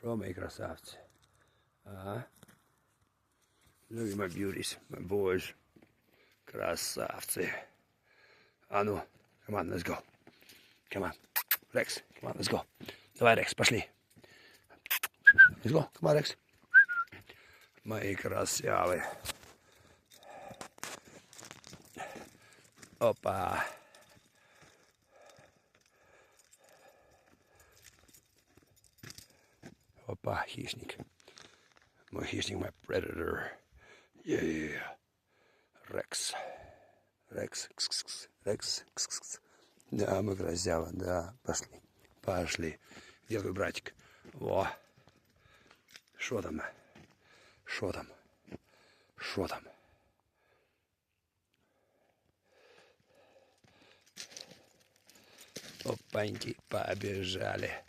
Что, мои красавцы? А? Look at my beauties, my boys. Красавцы. А ну, come on, let's go. Come on. Рекс, come on, let's go. Давай, Рекс, пошли. Let's go, come on, Рекс. Мои красавы. Опа. Опа, хищник. Мой хищник, мой predator. Yeah. Рекс. Рекс. Рекс. Да, мы красава, да. Пошли. Пошли. Где твой братик? Во. Что там? Что там? Что там? Опаньки, побежали.